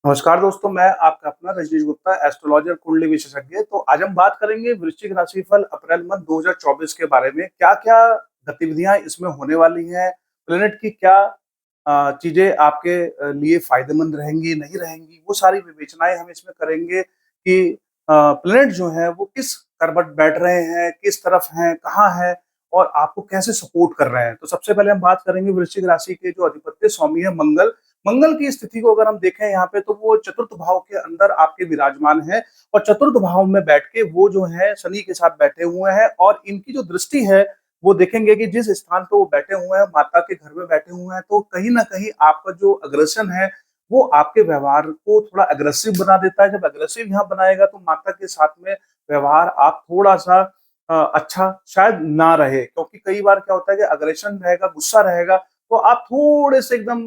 नमस्कार दोस्तों, मैं आपका अपना रजनीश गुप्ता, एस्ट्रोलॉजर कुंडली विशेषज्ञ। तो आज हम बात करेंगे वृश्चिक राशिफल अप्रैल मंथ 2024 के बारे में। क्या-क्या गतिविधियां इसमें होने वाली हैं, प्लेनेट की क्या चीजें आपके लिए फायदेमंद रहेंगी, नहीं रहेंगी, वो सारी विवेचनाएं हम इसमें करेंगे कि प्लेनेट जो है वो किस करवट बैठ रहे हैं, किस तरफ हैं, कहाँ हैं और आपको कैसे सपोर्ट कर रहे हैं। तो सबसे पहले हम बात करेंगे वृश्चिक राशि के जो अधिपत्य स्वामी है मंगल। मंगल की स्थिति को अगर हम देखें यहाँ पे, तो वो चतुर्थ भाव के अंदर आपके विराजमान है और चतुर्थ भाव में बैठ के वो जो है शनि के साथ बैठे हुए हैं और इनकी जो दृष्टि है वो देखेंगे कि जिस स्थान पे वो बैठे हुए हैं, माता के घर में बैठे हुए हैं, तो कहीं ना कहीं आपका जो अग्रेशन है वो आपके व्यवहार को थोड़ा अग्रेसिव बना देता है। जब अग्रेसिव यहाँ बनाएगा तो माता के साथ में व्यवहार आप थोड़ा सा अच्छा शायद ना रहे, क्योंकि कई बार क्या होता है कि अग्रेशन रहेगा, गुस्सा रहेगा, तो आप थोड़े से एकदम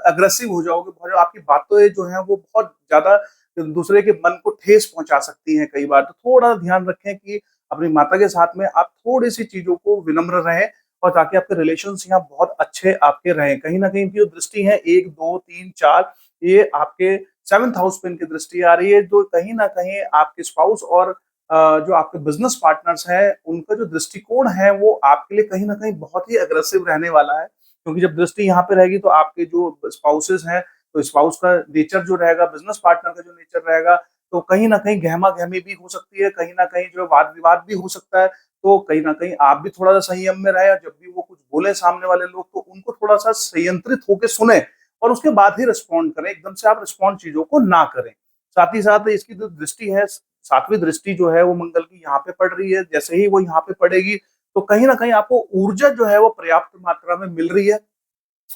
अग्रेसिव हो जाओगे। आपकी बातें जो हैं वो बहुत ज्यादा दूसरे के मन को ठेस पहुंचा सकती हैं कई बार। तो थोड़ा ध्यान रखें कि अपनी माता के साथ में आप थोड़ी सी चीजों को विनम्र रहें और ताकि आपके रिलेशंस यहाँ बहुत अच्छे आपके रहें। कहीं ना कहीं इनकी जो दृष्टि है 1 2 3 4, ये आपके सेवंथ हाउस पे इनकी दृष्टि आ रही है, जो कहीं ना कहीं आपके स्पाउस और जो आपके बिजनेस पार्टनर्स हैं उनका जो दृष्टिकोण है वो आपके लिए कहीं ना कहीं बहुत ही अग्रेसिव रहने वाला है। क्योंकि जब दृष्टि यहाँ पे रहेगी तो आपके जो स्पाउसेस हैं, तो स्पाउस का नेचर जो रहेगा, बिजनेस पार्टनर का जो नेचर रहेगा, तो कहीं ना कहीं गहमा गहमी भी हो सकती है, कहीं ना कहीं जो वाद विवाद भी हो सकता है। तो कहीं ना कहीं आप भी थोड़ा सा संयम में रहे और जब भी वो कुछ बोले सामने वाले लोग तो उनको थोड़ा सा संयंत्रित होकर सुने और उसके बाद ही रिस्पॉन्ड करें। एकदम से आप रिस्पॉन्ड चीजों को ना करें। साथ ही साथ इसकी जो दृष्टि है, सातवीं दृष्टि जो है वो मंगल की यहाँ पे पड़ रही है। जैसे ही वो यहाँ पे पड़ेगी तो कहीं ना कहीं आपको ऊर्जा जो है वो पर्याप्त मात्रा में मिल रही है।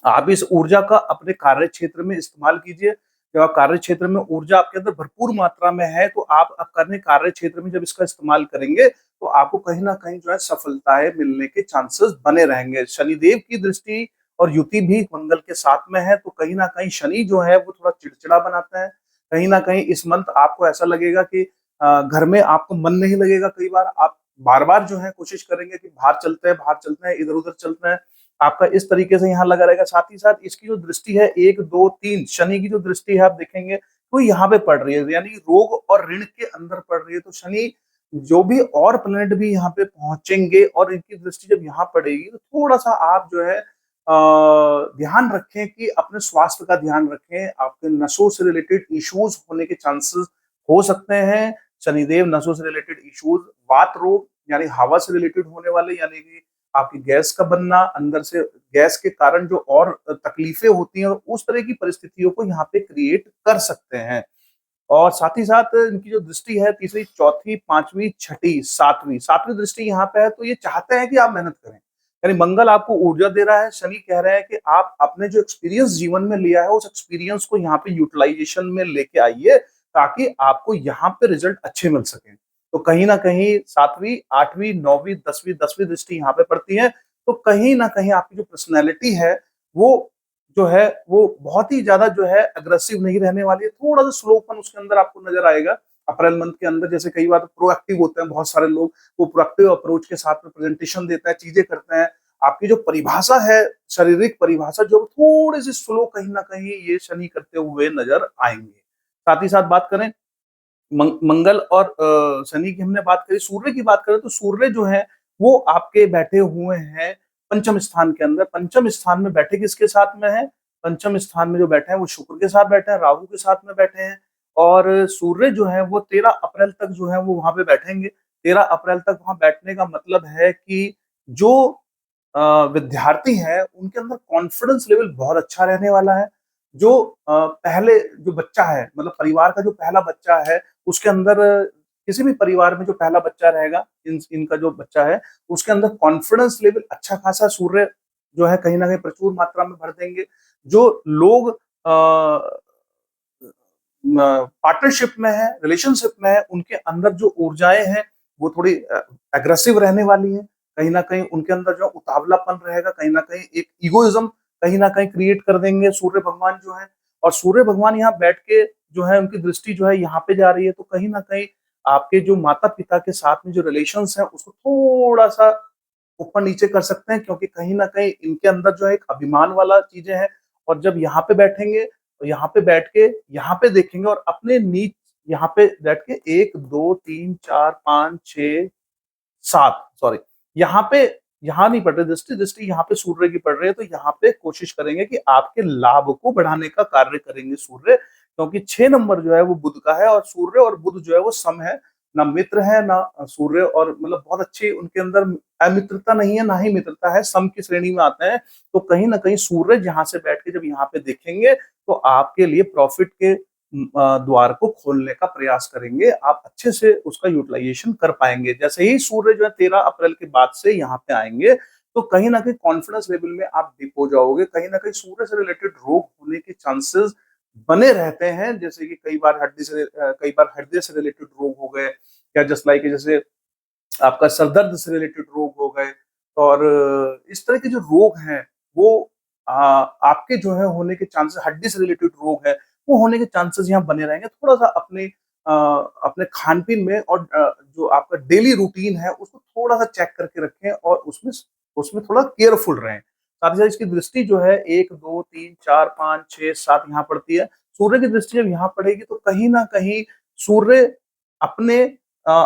आप इस ऊर्जा का अपने कार्य क्षेत्र में इस्तेमाल कीजिए। जब आप कार्य क्षेत्र में ऊर्जा आपके अंदर भरपूर मात्रा में है तो आप अपने कार्य क्षेत्र में जब इसका इस्तेमाल करेंगे तो आपको कहीं ना कहीं जो है सफलताएं मिलने के चांसेस बने रहेंगे। शनिदेव की दृष्टि और युति भी मंगल के साथ में है, तो कहीं ना कहीं शनि जो है वो थोड़ा चिड़चिड़ा बनाता है। कहीं ना कहीं इस मंथ आपको ऐसा लगेगा कि घर में आपको मन नहीं लगेगा। कई बार आप बार बार जो है कोशिश करेंगे कि बाहर चलते हैं, बाहर चलते हैं, इधर उधर चलते हैं, आपका इस तरीके से यहाँ लगा रहेगा। साथ ही साथ इसकी जो दृष्टि है 1 2 3, शनि की जो दृष्टि है आप देखेंगे तो यहाँ पे पड़ रही है, यानी रोग और ऋण के अंदर पड़ रही है। तो शनि जो भी और प्लेनेट भी यहाँ पे पहुंचेंगे और इनकी दृष्टि जब यहाँ पड़ेगी तो थोड़ा सा आप जो है ध्यान रखें कि अपने स्वास्थ्य का ध्यान रखें। आपके नसों से रिलेटेड इश्यूज होने के चांसेस हो सकते हैं। शनिदेव नसों से रिलेटेड इश्यूज, वात रोग यानी हवा से रिलेटेड होने वाले, यानी कि आपकी गैस का बनना, अंदर से गैस के कारण जो और तकलीफें होती हैं, उस तरह की परिस्थितियों को यहाँ पे क्रिएट कर सकते हैं। और साथ ही साथ इनकी जो दृष्टि है तीसरी, चौथी, पांचवी, छठी, सातवीं सातवीं दृष्टि यहाँ पे है, तो ये चाहते हैं कि आप मेहनत करें। यानी मंगल आपको ऊर्जा दे रहा है, शनि कह रहे हैं कि आप अपने जो एक्सपीरियंस जीवन में लिया है उस एक्सपीरियंस को यहाँ पे यूटिलाइजेशन में लेके आइए ताकि आपको यहाँ पे रिजल्ट अच्छे मिल सके। तो कहीं ना कहीं सातवीं, आठवीं, नौवीं, दसवीं दसवीं दृष्टि यहाँ पे पड़ती है। तो कहीं ना कहीं आपकी जो पर्सनैलिटी है वो जो है वो बहुत ही ज्यादा जो है अग्रेसिव नहीं रहने वाली है। थोड़ा सा स्लोपन उसके अंदर आपको नजर आएगा अप्रैल मंथ के अंदर। जैसे कई बार प्रोएक्टिव होते हैं बहुत सारे लोग, वो प्रोएक्टिव अप्रोच के साथ में प्रेजेंटेशन देते हैं, चीजें करते हैं। आपकी जो परिभाषा है, शारीरिक परिभाषा, जो थोड़ी सी स्लो कहीं ना कहीं ये शनि करते हुए नजर आएंगे। साथ ही साथ बात करें मंगल और शनि की हमने बात करी, सूर्य की बात करें तो सूर्य जो है वो आपके बैठे हुए हैं पंचम स्थान के अंदर। पंचम स्थान में बैठे किसके साथ में है? पंचम स्थान में जो बैठे हैं वो शुक्र के साथ बैठे हैं, राहु के साथ में बैठे हैं। और सूर्य जो है वो 13 अप्रैल तक जो है वो वहां पे बैठेंगे। 13 अप्रैल तक वहां बैठने का मतलब है कि जो विद्यार्थी हैं उनके अंदर कॉन्फिडेंस लेवल बहुत अच्छा रहने वाला है। जो पहले जो बच्चा है, मतलब परिवार का जो पहला बच्चा है, उसके अंदर किसी भी परिवार में जो पहला बच्चा रहेगा, इनका जो बच्चा है उसके अंदर कॉन्फिडेंस लेवल अच्छा खासा सूर्य जो है कहीं ना कहीं प्रचुर मात्रा में भर देंगे। जो लोग पार्टनरशिप में है, रिलेशनशिप में है, उनके अंदर जो ऊर्जाएं हैं वो थोड़ी एग्रेसिव रहने वाली है। कहीं ना कहीं उनके अंदर जो उतावलापन रहेगा, कहीं ना कहीं एक इगोइज्म कहीं ना कहीं क्रिएट कर देंगे सूर्य भगवान जो है। और सूर्य भगवान यहाँ बैठ के जो है उनकी दृष्टि जो है यहाँ पे जा रही है, तो कहीं ना कहीं आपके जो माता पिता के साथ में जो रिलेशंस है उसको थोड़ा सा ऊपर नीचे कर सकते हैं, क्योंकि कहीं ना कहीं इनके अंदर जो है एक अभिमान वाला चीजें हैं। और जब यहाँ पे बैठेंगे तो यहाँ पे बैठ के यहाँ पे देखेंगे और अपने नीच यहाँ पे बैठ के 1, 2, 3, 4, 5, 6, 7 सॉरी यहाँ पे यहाँ नहीं पड़ रही दृष्टि, दृष्टि यहाँ पे सूर्य की पड़ रही है, तो यहाँ पे कोशिश करेंगे कि आपके लाभ को बढ़ाने का कार्य करेंगे सूर्य, क्योंकि 6 नंबर जो है वो बुध का है और सूर्य और बुध जो है वो सम है, ना मित्र है ना सूर्य और मतलब बहुत अच्छी उनके अंदर अमित्रता नहीं है ना ही मित्रता है, सम की श्रेणी में आते हैं। तो कहीं ना कहीं सूर्य जहां से बैठ के जब यहाँ पे देखेंगे तो आपके लिए प्रॉफिट के द्वार को खोलने का प्रयास करेंगे, आप अच्छे से उसका यूटिलाइजेशन कर पाएंगे। जैसे ही सूर्य जो है 13 अप्रैल के बाद से यहाँ पे आएंगे तो कहीं ना कहीं कॉन्फिडेंस लेवल में आप डिप हो जाओगे, कहीं ना कहीं सूर्य से रिलेटेड रोग होने के चांसेस बने रहते हैं, जैसे कि कई बार हृदय से रिलेटेड रोग हो गए, या जस्ट लाइक जैसे आपका सरदर्द से रिलेटेड रोग हो गए, और इस तरह के जो रोग हैं वो आपके जो है होने के चांसेस, हड्डी से रिलेटेड रोग है वो होने के चांसेस यहाँ बने रहेंगे। थोड़ा सा अपने खान पीन में और जो आपका डेली रूटीन है उसको थोड़ा सा चेक करके रखें और उसमें उसमें थोड़ा केयरफुल रहें। साथ ही साथ इसकी दृष्टि जो है 1, 2, 3, 4, 5, 6, 7 यहाँ पड़ती है। सूर्य की दृष्टि जब यहाँ पड़ेगी तो कहीं ना कहीं सूर्य अपने अ,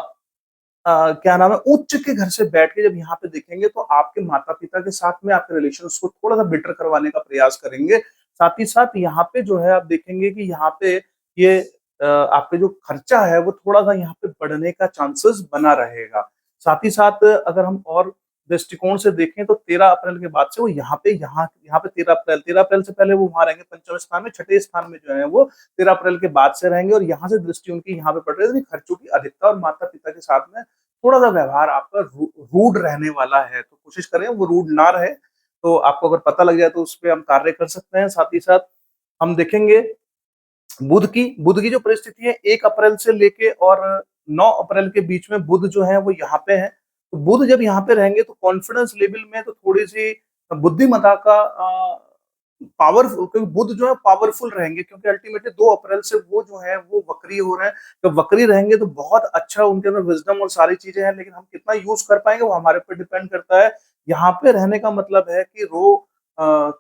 क्या नाम है उच्च के घर से बैठ के जब यहाँ पे देखेंगे तो आपके माता-पिता के साथ में आपके रिलेशंस को थोड़ा-सा बेटर करवाने का प्रयास करेंगे। साथ ही साथ यहाँ पे जो है आप देखेंगे कि यहाँ पे ये आपका जो खर्चा है वो थोड़ा-सा यहाँ पे बढ़ने का चांसेस बना रहेगा। साथ ही साथ अगर हम और दृष्टिकोण से देखें तो 13 अप्रैल के बाद से वो यहाँ पे 13 अप्रैल से पहले वो वहाँ रहेंगे पंचम स्थान में, छठे स्थान में जो है वो 13 अप्रैल के बाद से रहेंगे और यहाँ से दृष्टि उनकी यहाँ पे पड़ रही है, तो खर्चों की अधिकता और माता-पिता के साथ में थोड़ा-सा व्यवहार आपका रूड रहने वाला है, तो कोशिश करें वो रूड ना रहे। तो आपको अगर पता लग जाए तो उसपे हम कार्य कर सकते हैं। साथ ही साथ हम देखेंगे बुध की जो परिस्थिति है 1 अप्रैल से लेके और 9 अप्रैल के बीच में बुध जो है वो यहाँ पे है। तो बुध जब यहाँ पे रहेंगे तो कॉन्फिडेंस लेवल में तो थोड़ी-सी बुद्धिमत्ता का पावरफुल, क्योंकि बुध जो है पावरफुल रहेंगे, क्योंकि अल्टीमेटली 2 अप्रैल से वो जो है वो वक्री हो रहे हैं। तो वक्री रहेंगे तो बहुत अच्छा उनके अंदर विज़डम और सारी चीज़ें हैं, लेकिन हम कितना यूज़ कर पाएँगे वो हमारे ऊपर डिपेंड करता है। यहाँ पे रहने का मतलब है कि अ,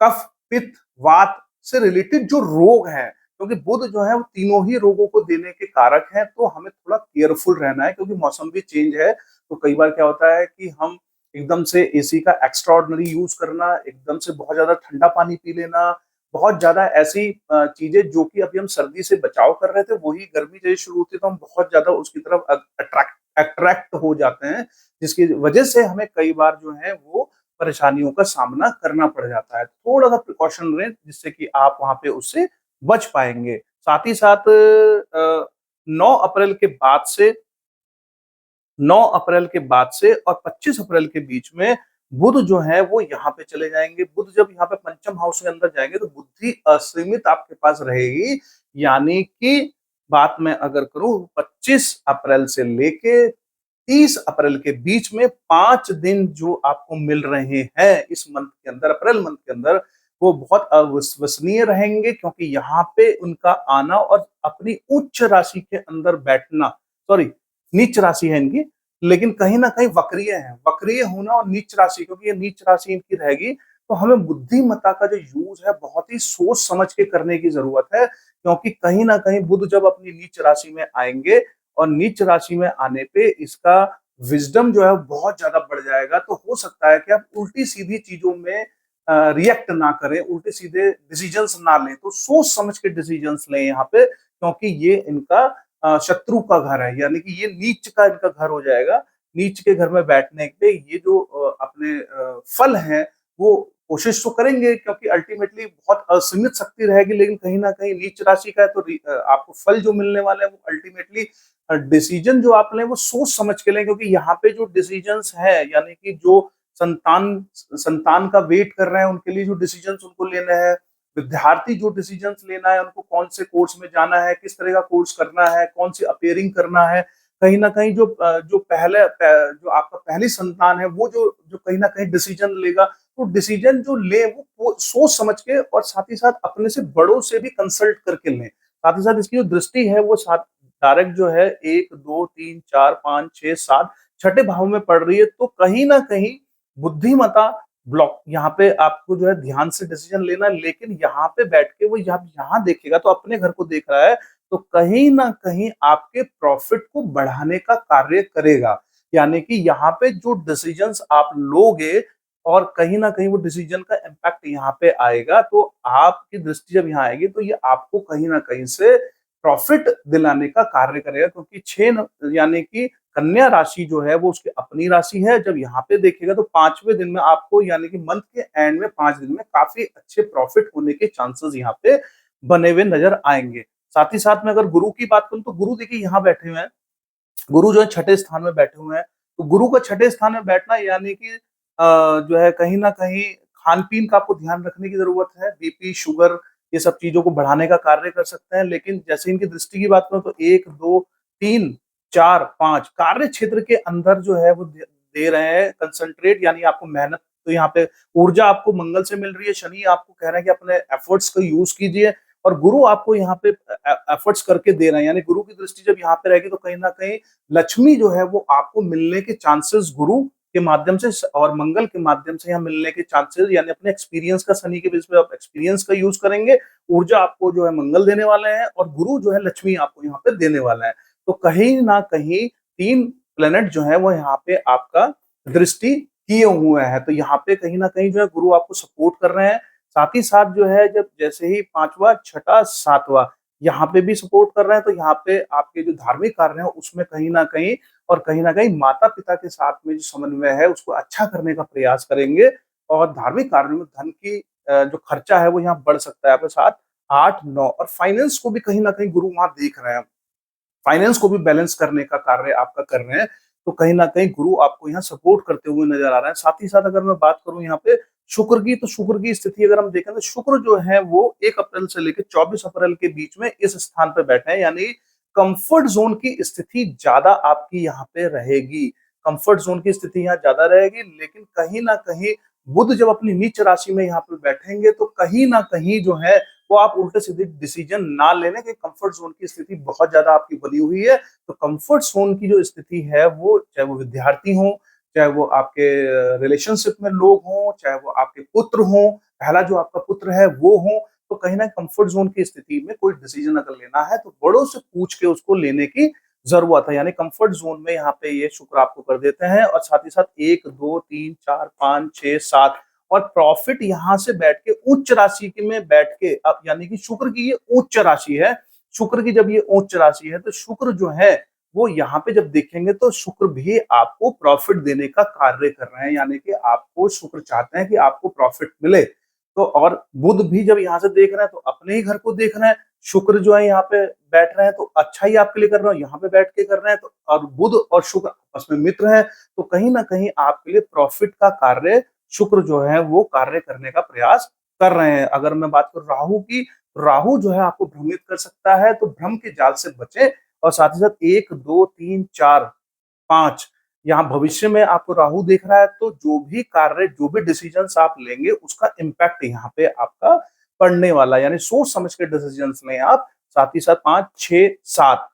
कफ, पित्त, वात से रिलेटेड जो रोग हैं, क्योंकि बुध जो है वो तीनों ही रोगों को देने के कारक हैं, तो हमें थोड़ा केयरफुल रहना है क्योंकि मौसम भी चेंज है। तो कई बार क्या होता है कि हम एकदम से एसी का एक्स्ट्राऑर्डिनरी यूज़ करना, एकदम से बहुत ज़्यादा ठंडा पानी पी लेना, बहुत ज़्यादा ऐसी चीज़ें जो कि अभी हम सर्दी से बचाव कर रहे थे, वही गर्मी जैसे शुरू होती है तो हम बहुत ज़्यादा उसकी तरफ अट्रैक्ट हो जाते हैं, जिसकी वजह से हमें कई बार जो है वो परेशानियों का सामना करना पड़ जाता है। थोड़ा-सा प्रिकॉशन लें जिससे कि आप वहाँ पे उससे बच पाएँगे। साथ ही साथ 9 अप्रैल के बाद से 9 अप्रैल के बाद से और 25 अप्रैल के बीच में बुध जो है वो यहाँ पे चले जाएँगे। बुध जब यहाँ पे पंचम हाउस के अंदर जाएँगे तो बुद्धि असीमित आपके पास रहेगी। यानी कि बात मैं अगर करूँ 25 अप्रैल से लेके 30 अप्रैल के बीच में 5 दिन जो आपको मिल रहे हैं इस मंथ के अंदर, अप्रैल मंथ के अंदर, वो बहुत अविश्वसनीय रहेंगे, क्योंकि यहाँ पे उनका आना और अपनी उच्च राशि के अंदर बैठना, सॉरी नीच राशि है इनकी, लेकिन कहीं न कहीं वक्रीय है। वक्रीय होना और नीच राशि, क्योंकि ये नीच राशि इनकी रहेगी, तो हमें बुद्धिमत्ता का जो यूज़ है बहुत ही सोच समझ के करने की ज़रूरत है, क्योंकि कहीं न कहीं बुध जब अपनी नीच राशि में आएँगे और नीच राशि में आने पे इसका विज़डम जो है बहुत ज़्यादा बढ़ जाएगा। तो हो सकता है कि आप उल्टी-सीधी चीज़ों में रिएक्ट ना करें, उल्टे-सीधे डिसीज़न्स ना लें। तो सोच समझ के डिसीज़न्स लें यहाँ पे, क्योंकि ये इनका शत्रु का घर है, यानी कि ये नीच का इनका घर हो जाएगा। नीच के घर में बैठने पे ये जो अपने फल हैं वो कोशिश तो करेंगे, क्योंकि अल्टीमेटली बहुत असीमित शक्ति रहेगी, लेकिन कहीं न कहीं नीच राशि का है तो आपको फल जो मिलने वाले हैं वो अल्टीमेटली डिसीजन जो आप लें वो सोच समझ के लें, क्योंकि यहाँ पे जो डिसीजंस हैं, यानी कि जो संतान संतान का वेट कर रहे हैं उनके लिए जो डिसीजंस उनको लेने हैं, विद्यार्थी जो डिसीजंस लेना है उनको कौन से कोर्स में जाना है, किस तरह का कोर्स करना है, कौन सी अपियरिंग करना है, कहीं न कहीं जो आपका पहली संतान है वो जो जो कहीं न कहीं डिसीजन लेगा, तो डिसीजन जो ले वो सोच समझ के और साथ ही साथ अपने से बड़ों से भी कंसल्ट करके लें। साथ ही साथ इसकी जो दृष्टि है वो साथ डायरेक्ट जो है 1, 2, 3, 4, 5, 6, 7 छठे भाव में पड़ रही है, तो कहीं न कहीं बुद्धिमत्ता ब्लॉक यहाँ पे आपको जो है ध्यान से डिसीजन लेना है, लेकिन यहाँ पे बैठ के वो जब यहाँ देखेगा तो अपने घर को देख रहा है, तो कहीं न कहीं आपके प्रॉफिट को बढ़ाने का कार्य करेगा। यानी कि यहाँ पे जो डिसीजंस आप लोगे और कहीं न कहीं वो डिसीजन का इम्पैक्ट यहाँ पे आएगा, तो आपकी दृष्टि जब यहाँ आएगी तो ये आपको कहीं न कहीं से प्रॉफिट दिलाने का कार्य करेगा, क्योंकि 6 न यानी कि कन्या राशि जो है वो उसकी अपनी राशि है। जब यहाँ पे देखिएगा तो 5वें दिन में आपको यानी कि मंथ के एंड में 5 दिन में काफ़ी अच्छे प्रॉफिट होने के चांसेस यहाँ पे बने हुए नज़र आएँगे। साथ ही साथ में अगर गुरु की बात करूँ तो गुरु देखिए यहाँ बैठे हुए हैं। गुरु जो है छठे स्थान में बैठे हुए हैं। तो गुरु का छठे स्थान में बैठना यानी कि जो है कहीं न कहीं खान-पीन का आपको ध्यान रखने की ज़रूरत है। बीपी, शुगर ये सब चीज़ों को बढ़ाने का कार्य कर सकते हैं। लेकिन जैसे इनकी दृष्टि की बात करूँ तो 1, 2, 3, 4, 5 कार्य क्षेत्र के अंदर जो है वो दे दे रहे हैं कंसंट्रेट, यानी आपको मेहनत, तो यहाँ पे ऊर्जा आपको मंगल से मिल रही है। शनि आपको कह रहे हैं कि अपने एफर्ट्स का यूज़ कीजिए और गुरु आपको यहाँ पे एफर्ट्स करके दे रहे हैं। यानी गुरु की दृष्टि जब यहाँ पे रहेगी तो कहीं न कहीं लक्ष्मी जो है वो आपको मिलने के चांसेस गुरु के माध्यम से और मंगल के माध्यम से यहाँ मिलने के चांसेस, यानी अपने एक्सपीरियंस का शनि के बेस पे आप एक्सपीरियंस का यूज़ करेंगे, ऊर्जा आपको जो है मंगल देने वाले हैं और गुरु जो है लक्ष्मी आपको यहाँ पे देने वाला है। तो कहीं न कहीं 3 प्लैनेट जो है वो यहाँ पे आपका दृष्टि किए हुए हैं। तो यहाँ पे कहीं न कहीं जो है गुरु आपको सपोर्ट कर रहे हैं। साथ ही साथ जो है जब जैसे ही 5वां, छठा, 7वां यहाँ पे भी सपोर्ट कर रहे हैं, तो यहाँ पे आपके जो धार्मिक कार्य हैं उसमें कहीं न कहीं माता-पिता के साथ में जो समन्वय है उसको अच्छा करने का प्रयास करेंगे और धार्मिक कार्यों में धन की जो खर्चा है वो यहाँ बढ़ सकता है आपके साथ 8, 9 और फाइनेंस को भी कहीं न कहीं गुरु वहाँ देख रहे हैं। फाइनेंस को भी बैलेंस करने का कार्य आपका कर रहे हैं, तो कहीं न कहीं गुरु आपको यहाँ सपोर्ट करते हुए नज़र आ रहा है। साथ ही साथ अगर मैं बात करूँ यहाँ पे शुक्र की, तो शुक्र की स्थिति अगर हम देखें तो शुक्र जो है वो 1 अप्रैल से लेके 24 अप्रैल के बीच में इस स्थान पे बैठे हैं, यानी कम्फर्ट ज़ोन की स्थिति ज़्यादा आपकी यहाँ पे रहेगी। कम्फर्ट ज़ोन की स्थिति यहाँ ज़्यादा रहेगी, लेकिन कहीं न कहीं बुध जब अपनी नीच राशि में यहाँ पे बैठेंगे, तो कहीं न कहीं जो है वो आप उल्टे-सीधे डिसीजन ना लेने के कंफर्ट ज़ोन की स्थिति बहुत ज़्यादा आपकी बनी हुई है। तो कंफर्ट ज़ोन की जो स्थिति है वो चाहे वो विद्यार्थी हों, चाहे वो आपके रिलेशनशिप में लोग हों, चाहे वो आपके पुत्र हों, पहला जो आपका पुत्र है वो हो, तो कहीं न कंफर्ट ज़ोन की स्थिति में कोई डिसीजन अगर लेना है तो बड़ों से पूछ के उसको लेने की ज़रूरत है। यानी कंफर्ट ज़ोन में यहाँ पे ये शुक्र आपको कर देते हैं और साथ ही साथ 1, 2, 3, 4, 5, 6, 7 और प्रॉफिट यहाँ से बैठ के उच्च राशि के में बैठ के अब यानी कि शुक्र की ये उच्च राशि है। शुक्र की जब ये उच्च राशि है तो शुक्र जो है वो यहाँ पे जब देखेंगे तो शुक्र भी आपको प्रॉफिट देने का कार्य कर रहे हैं, यानी कि आपको शुक्र चाहते हैं कि आपको प्रॉफिट मिले। तो और बुध भी जब यहाँ से देख रहे हैं तो अपने ही घर को देख रहे हैं। शुक्र जो है यहाँ पे बैठ रहे हैं तो अच्छा ही आपके लिए कर रहे हैं, यहाँ पे बैठ के कर रहे हैं तो और बुध और शुक्र आपस में मित्र हैं, तो कहीं न कहीं आपके लिए प्रॉफिट का कार्य शुक्र जो है वो कार्य करने का प्रयास कर रहे हैं। अगर मैं बात करूँ राहु की, तो राहु जो है आपको भ्रमित कर सकता है, तो भ्रम के जाल से बचें और साथ ही साथ 1, 2, 3, 4, 5 यहाँ भविष्य में आपको राहु देख रहा है, तो जो भी कार्य, जो भी डिसीजंस आप लेंगे उसका इम्पैक्ट यहाँ पे आपका पड़ने वाला है। यानी सोच समझ के डिसीजंस लें आप। साथ ही साथ 5, 6, 7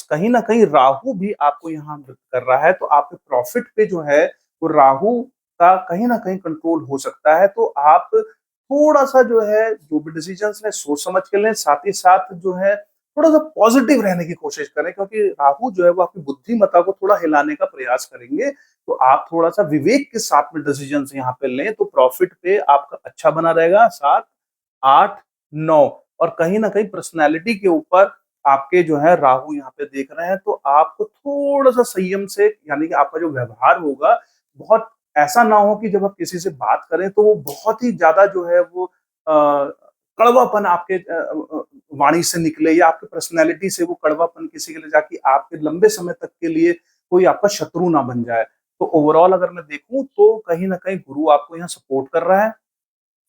कहीं न कहीं राहु भी आपको यहाँ मदद कर रहा है, तो आपके प्रॉफिट पे जो है वो राहु का कहीं न कहीं कंट्रोल हो सकता है। तो आप थोड़ा-सा जो है, जो भी डिसीजंस लें सोच समझ के लें, साथ ही साथ जो है थोड़ा-सा पॉजिटिव रहने की कोशिश करें, क्योंकि राहु जो है वो आपकी बुद्धिमत्ता को थोड़ा हिलाने का प्रयास करेंगे। तो आप थोड़ा-सा विवेक के साथ में डिसीजंस यहाँ पे लें, तो प्रॉफिट पे आपका अच्छा बना रहेगा। 7, 8, 9 और कहीं न कहीं पर्सनैलिटी के ऊपर आपके जो है राहु यहाँ पे देख रहे हैं, तो आपको थोड़ा-सा संयम से, यानी कि आपका जो व्यवहार होगा, बहुत ऐसा ना हो कि जब आप किसी से बात करें तो वो बहुत ही ज़्यादा जो है वो कड़वापन आपके वाणी से निकले या आपकी पर्सनैलिटी से वो कड़वापन किसी के लिए जाके आपके लंबे समय तक के लिए कोई आपका शत्रु ना बन जाए। तो ओवरऑल अगर मैं देखूँ तो कहीं न कहीं गुरु आपको यहाँ सपोर्ट कर रहा है।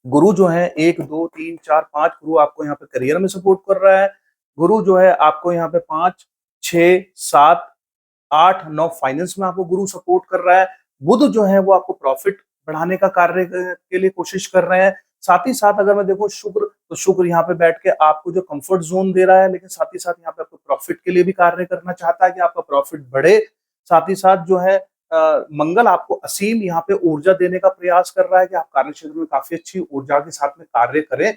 गुरु जो है 1, 2, 3, 4, 5 गुरु आपको यहाँ पे करियर में सपोर्ट कर रहा है। गुरु जो है आपको यहाँ पे 5, 6, 7, 8, 9 फाइनेंस में आपको गुरु सपोर्ट कर रहा है। बुध जो है वो आपको प्रॉफिट बढ़ाने का कार्य के लिए कोशिश कर रहे हैं। साथ ही साथ अगर मैं देखूँ शुक्र, तो शुक्र यहाँ पे बैठ के आपको जो कम्फर्ट ज़ोन दे रहा है, लेकिन साथ ही साथ यहाँ पे आपको प्रॉफिट के लिए भी कार्य करना चाहता है कि आपका प्रॉफिट बढ़े। साथ ही साथ जो है मंगल आपको असीम यहाँ पे ऊर्जा देने का प्रयास कर रहा है कि आप कार्य क्षेत्र में काफ़ी अच्छी ऊर्जा के साथ में कार्य करें।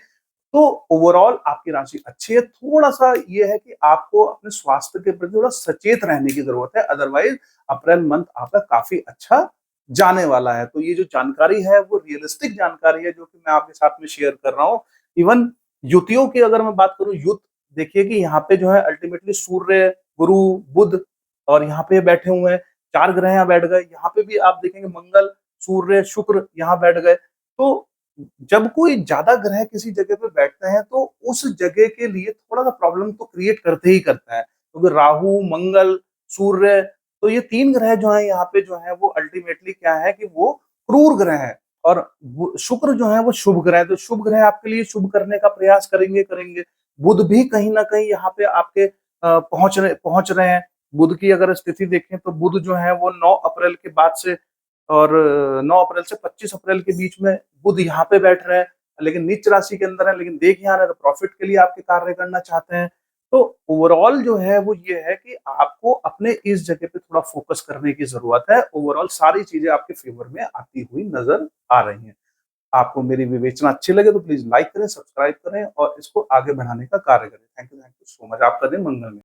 तो ओवरऑल आपकी राशि अच्छी है। थोड़ा-सा ये है कि आपको अपने स्वास्थ्य के प्रति थोड़ा सचेत रहने की ज़रूरत है, अदरवाइज़ अप्रैल मंथ आपका काफ़ी अच्छा जाने वाला है। तो ये जो जानकारी है वो रियलिस्टिक जानकारी है जो कि मैं आपके साथ में शेयर कर रहा हूँ। इवन युतियों की अगर मैं बात करूँ, युत देखिए कि यहाँ पे जो है अल्टीमेटली सूर्य, गुरु, बुध और यहाँ पे बैठे हुए हैं, 4 ग्रह यहाँ बैठ गए। यहाँ पे भी आप देखेंगे मंगल, सूर्य, शुक्र यहाँ बैठ गए। तो जब कोई ज़्यादा ग्रह किसी जगह पे बैठते हैं तो उस जगह के लिए थोड़ा-सा प्रॉब्लम तो क्रिएट करते ही करता है। क्योंकि राहु, मंगल, सूर्य, तो ये 3 ग्रह जो हैं यहाँ पे जो है वो अल्टीमेटली क्या है कि वो क्रूर ग्रह हैं और शुक्र जो है वो शुभ ग्रह है। तो शुभ ग्रह आपके लिए शुभ करने का प्रयास करेंगे। बुध भी कहीं न कहीं यहाँ पे आपके पहुँच रहे हैं। बुध की अगर स्थिति देखें तो बुध जो है वो 9 अप्रैल के बाद से और 9 अप्रैल से 25 अप्रैल के बीच में बुध यहाँ पे बैठ रहे हैं, लेकिन नीच राशि के अंदर है, लेकिन देख यहाँ रहे हैं तो प्रॉफिट के लिए आपके कार्य करना चाहते हैं। तो ओवरऑल जो है वो ये है कि आपको अपने इस जगह पे थोड़ा फोकस करने की ज़रूरत है। ओवरऑल सारी चीज़ें आपके फ़ेवर में आती हुई नज़र आ रही हैं। आपको मेरी विवेचना अच्छी लगे तो प्लीज़ लाइक करें, सब्सक्राइब करें और इसको आगे बढ़ाने का कार्य करें। Thank you so much. आपका दिन मंगलमय